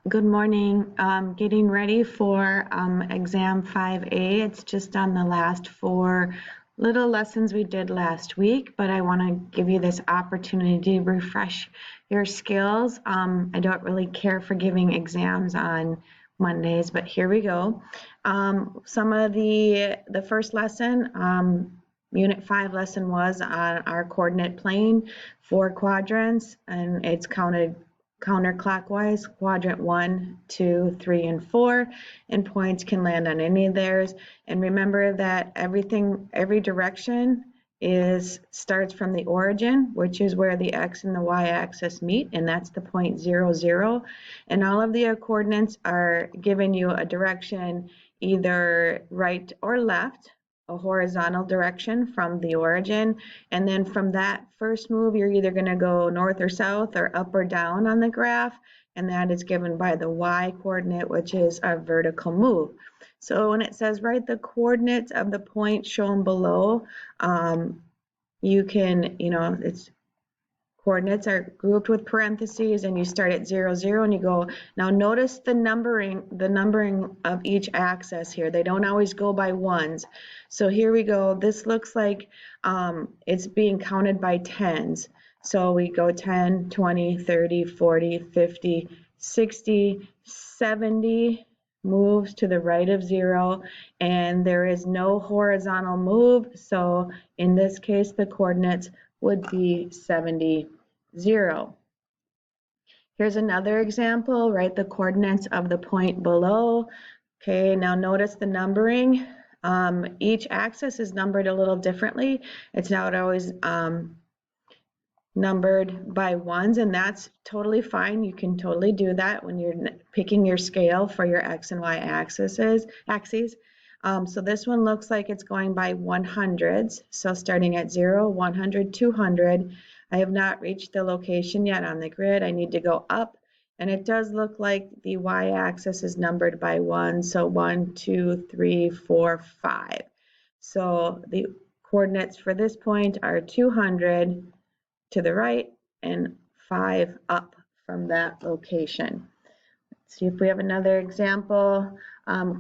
Good morning. Getting ready for exam 5A. It's just on the last four little lessons we did last week, but I want to give you this opportunity to refresh your skills. I don't really care for giving exams on Mondays, but here we go. Some of the first lesson, Unit 5 lesson was on our coordinate plane, 4 quadrants, and it's counterclockwise, quadrant 1, 2, 3, and 4, and points can land on any of theirs. And remember that every direction starts from the origin, which is where the x and the y-axis meet, and that's the point 0, 0. And all of the coordinates are giving you a direction, either right or left, a horizontal direction from the origin, and then from that first move you're either going to go north or south or up or down on the graph, and that is given by the y coordinate, which is our vertical move. So when it says write the coordinates of the point shown below, you can, it's coordinates are grouped with parentheses, and you start at 0, 0, and you go. Now notice the numbering of each axis here. They don't always go by ones. So here we go. This looks like it's being counted by tens. So we go 10, 20, 30, 40, 50, 60, 70 moves to the right of 0, and there is no horizontal move. So in this case, the coordinates would be 70, 0. Here's another example. Write the coordinates of the point below. Okay, now notice the numbering. Each axis is numbered a little differently. It's not always numbered by ones, and that's totally fine. You can totally do that when you're picking your scale for your x and y axes. So this one looks like it's going by 100s. So starting at 0, 100, 200. I have not reached the location yet on the grid. I need to go up, and it does look like the y-axis is numbered by 1. So 1, 2, 3, 4, 5. So the coordinates for this point are 200 to the right and 5 up from that location. Let's see if we have another example.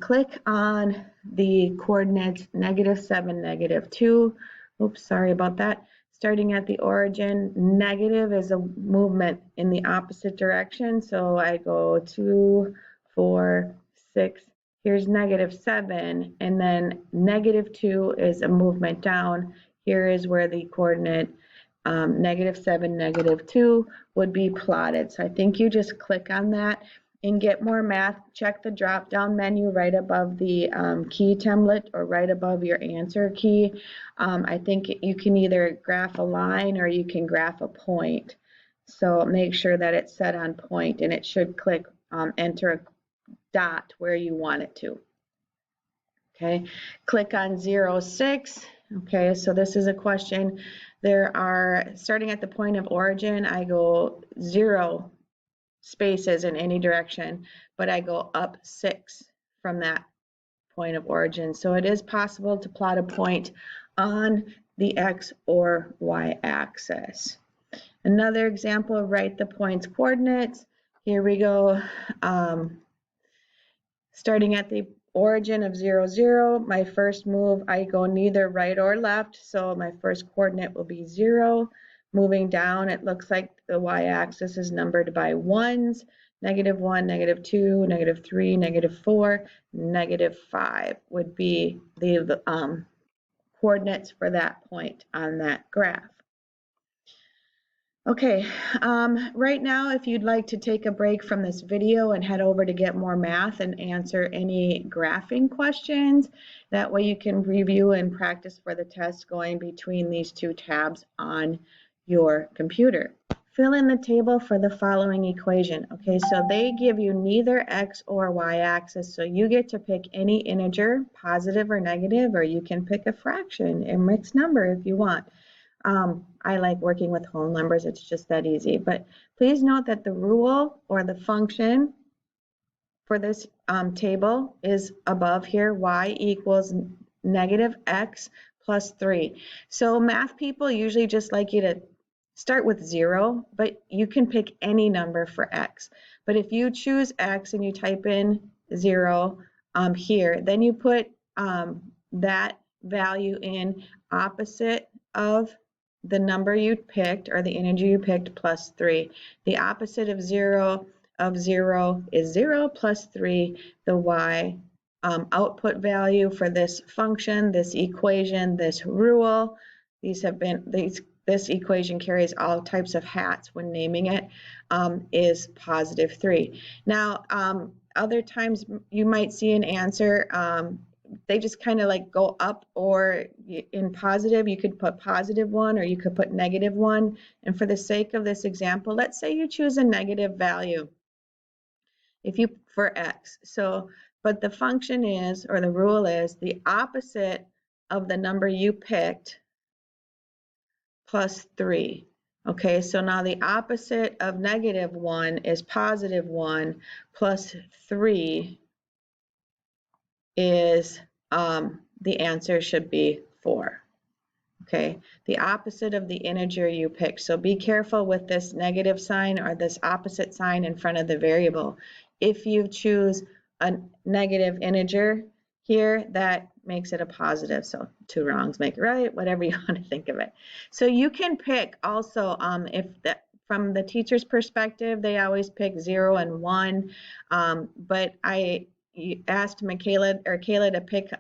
Click on the coordinates -7, -2. Oops, sorry about that. Starting at the origin, negative is a movement in the opposite direction. So I go 2, 4, 6. Here's -7, and then -2 is a movement down. Here is where the coordinate -7, -2 would be plotted. So I think you just click on that and get more math. Check the drop down menu right above the key template or right above your answer key. I think you can either graph a line or you can graph a point. So make sure that it's set on point, and it should click enter a dot where you want it to. Okay, click on 0, 6. Okay, so this is a question. There are, starting at the point of origin, I go 0 spaces in any direction, but I go up 6 from that point of origin. So it is possible to plot a point on the x or y axis. Another example, write the point's coordinates. Here we go. Starting at the origin of 0, 0, my first move, I go neither right or left, so my first coordinate will be 0. Moving down, it looks like the y-axis is numbered by ones, -1, -2, -3, -4, -5 would be the coordinates for that point on that graph. Okay, right now, if you'd like to take a break from this video and head over to get more math and answer any graphing questions, that way you can review and practice for the test going between these two tabs on your computer. Fill in the table for the following equation. Okay, so they give you neither x or y axis, so you get to pick any integer, positive or negative, or you can pick a fraction, a mixed number if you want. I like working with whole numbers, it's just that easy. But please note that the rule or the function for this table is above here, y equals -x plus 3. So math people usually just like you to start with 0, but you can pick any number for x. But if you choose X and you type in 0 here, then you put that value in opposite of the number you picked or the integer you picked plus 3. The opposite of 0 is 0 plus 3. The y output value for this function, this equation, this rule. This equation carries all types of hats when naming it, is positive 3. Now, other times you might see an answer, they just kind of like go up, or in positive, you could put positive 1 or you could put negative 1. And for the sake of this example, let's say you choose a negative value for X. So, but the function is, or the rule is, the opposite of the number you picked plus 3. Okay, so now the opposite of negative 1 is positive 1 plus 3 is, the answer should be 4. Okay, the opposite of the integer you picked. So be careful with this negative sign or this opposite sign in front of the variable. If you choose a negative integer here, that makes it a positive. So 2 wrongs make it right, whatever you want to think of it. So you can pick also, from the teacher's perspective, they always pick 0 and 1, but I asked Kayla to pick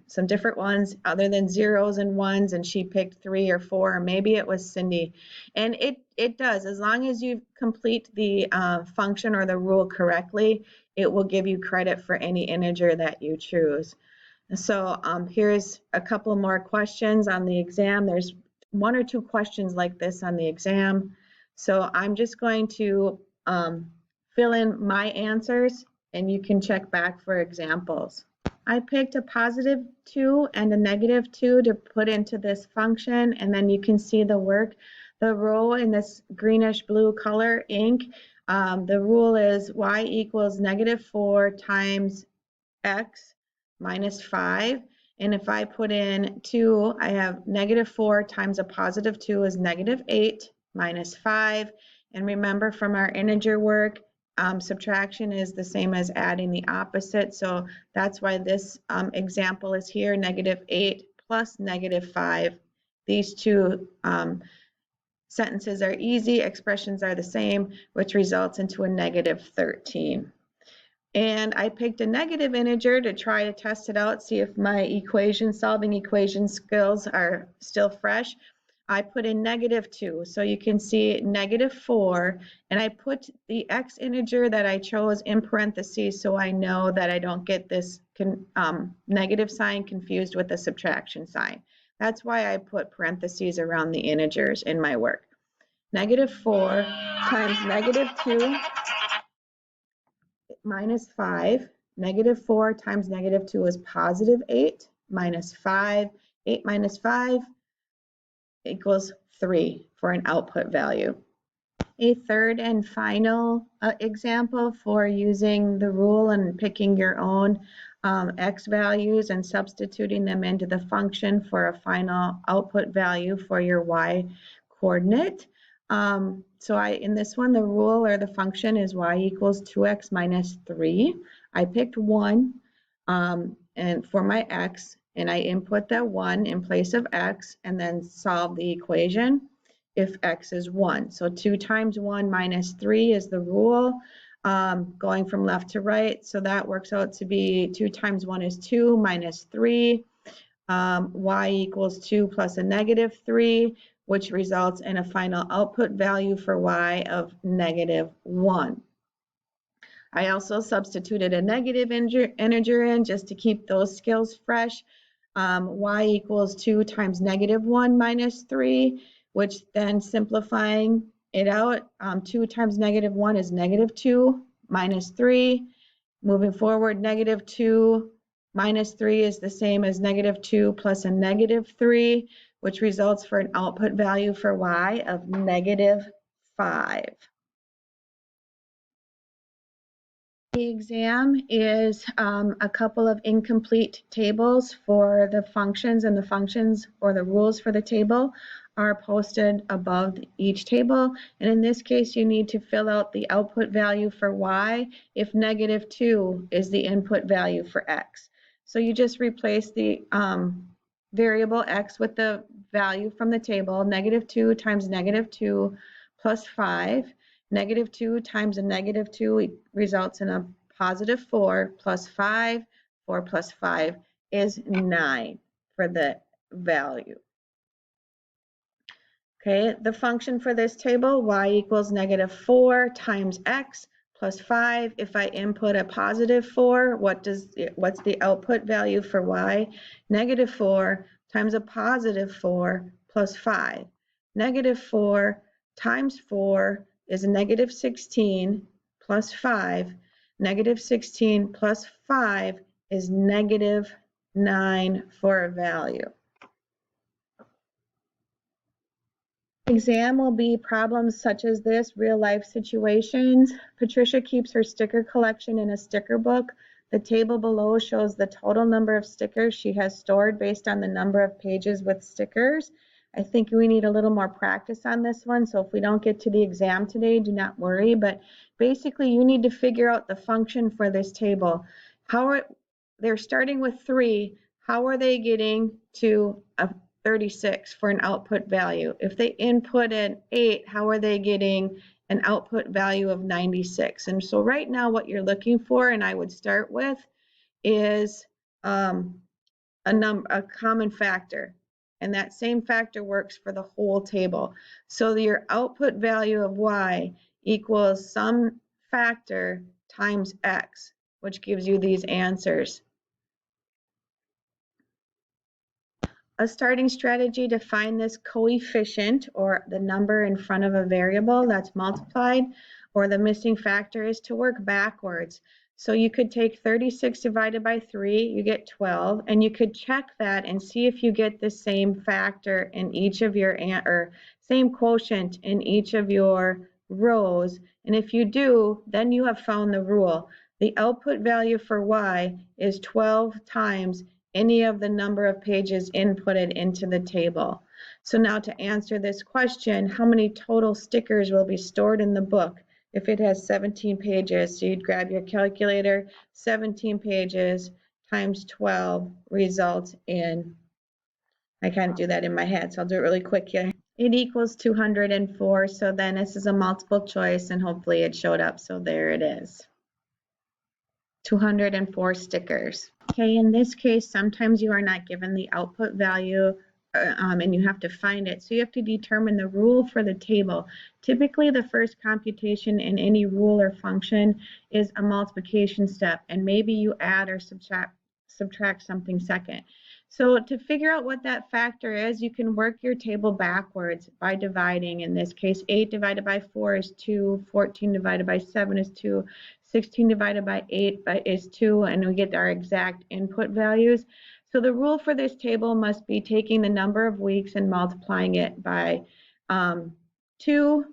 some different ones other than 0s and 1s, and she picked 3 or 4, or maybe it was Cindy. And it does, as long as you complete the function or the rule correctly, it will give you credit for any integer that you choose. So here's a couple more questions on the exam. There's 1 or 2 questions like this on the exam. So I'm just going to fill in my answers, and you can check back for examples. I picked a positive 2 and a negative 2 to put into this function, and then you can see the work. The row in this greenish blue color ink, the rule is y equals -4 times x minus 5. And if I put in 2, I have -4 times a positive 2 is -8 minus 5. And remember from our integer work, subtraction is the same as adding the opposite. So that's why this example is here, -8 plus -5. These two sentences are easy, expressions are the same, which results into a -13. And I picked a negative integer to try to test it out, see if my solving equation skills are still fresh. I put in -2, so you can see -4, and I put the x integer that I chose in parentheses so I know that I don't get this negative sign confused with the subtraction sign. That's why I put parentheses around the integers in my work. -4 times -2 minus 5. -4 times -2 is +8 minus 5. 8 minus 5 equals 3 for an output value. A third and final example for using the rule and picking your own x values and substituting them into the function for a final output value for your y coordinate. So in this one, the rule or the function is y equals 2x minus 3. I picked 1 and for my x, and I input that 1 in place of x and then solve the equation if x is 1. So 2 times 1 minus 3 is the rule, going from left to right. So that works out to be 2 times 1 is 2 minus 3. Y equals 2 plus a -3, which results in a final output value for y of -1. I also substituted a negative integer in just to keep those skills fresh. Y equals 2 times -1 minus 3, which then simplifying it out, 2 times -1 is -2 minus 3. Moving forward, -2 minus 3 is the same as -2 plus a -3, which results for an output value for y of -5. The exam is a couple of incomplete tables for the functions and the functions or the rules for the table. are posted above each table. And in this case, you need to fill out the output value for y if -2 is the input value for x. So you just replace the variable x with the value from the table. -2 times -2 plus 5. -2 times a -2 results in a +4 plus 5. 4 plus 5 is 9 for the value. Okay, the function for this table, y equals -4 times x plus 5. If I input a +4, what's the output value for y? -4 times a +4 plus 5. -4 times 4 is -16 plus 5. -16 plus 5 is -9 for a value. Exam will be problems such as this, real life situations. Patricia keeps her sticker collection in a sticker book. The table below shows the total number of stickers she has stored based on the number of pages with stickers. I think we need a little more practice on this one, so if we don't get to the exam today, do not worry, but basically you need to figure out the function for this table. They're starting with 3, how are they getting to a 36 for an output value? If they input an 8, how are they getting an output value of 96? And so right now what you're looking for, and I would start with, is a common factor. And that same factor works for the whole table. So your output value of y equals some factor times x, which gives you these answers. A starting strategy to find this coefficient, or the number in front of a variable that's multiplied, or the missing factor, is to work backwards. So you could take 36 divided by 3, you get 12, and you could check that and see if you get the same factor in each of your, or same quotient in each of your rows. And if you do, then you have found the rule. The output value for y is 12 times any of the number of pages inputted into the table. So now to answer this question, how many total stickers will be stored in the book if it has 17 pages? So you'd grab your calculator, 17 pages times 12 results in, I can't do that in my head, so I'll do it really quick here. It equals 204, so then this is a multiple choice and hopefully it showed up, so there it is. 204 stickers. Okay, in this case, sometimes you are not given the output value and you have to find it. So you have to determine the rule for the table. Typically, the first computation in any rule or function is a multiplication step, and maybe you add or subtract something second. So to figure out what that factor is, you can work your table backwards by dividing. In this case, 8 divided by 4 is 2, 14 divided by 7 is 2, 16 divided by 8 is 2, and we get our exact input values. So the rule for this table must be taking the number of weeks and multiplying it by 2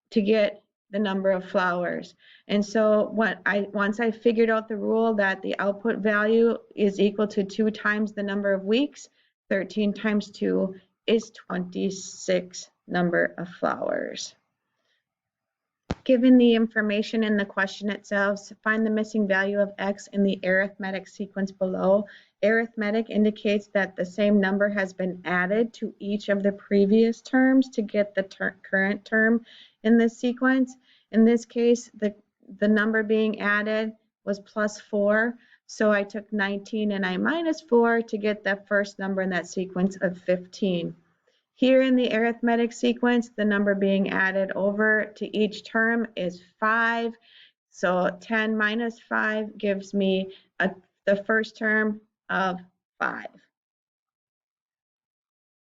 to get the number of flowers. And so once I figured out the rule that the output value is equal to 2 times the number of weeks, 13 times 2 is 26 number of flowers. Given the information in the question itself, find the missing value of x in the arithmetic sequence below. Arithmetic indicates that the same number has been added to each of the previous terms to get the current term in this sequence. In this case, the number being added was +4, so I took 19 and I minus 4 to get the first number in that sequence of 15. Here in the arithmetic sequence, the number being added over to each term is 5. So 10 minus 5 gives me the first term of 5.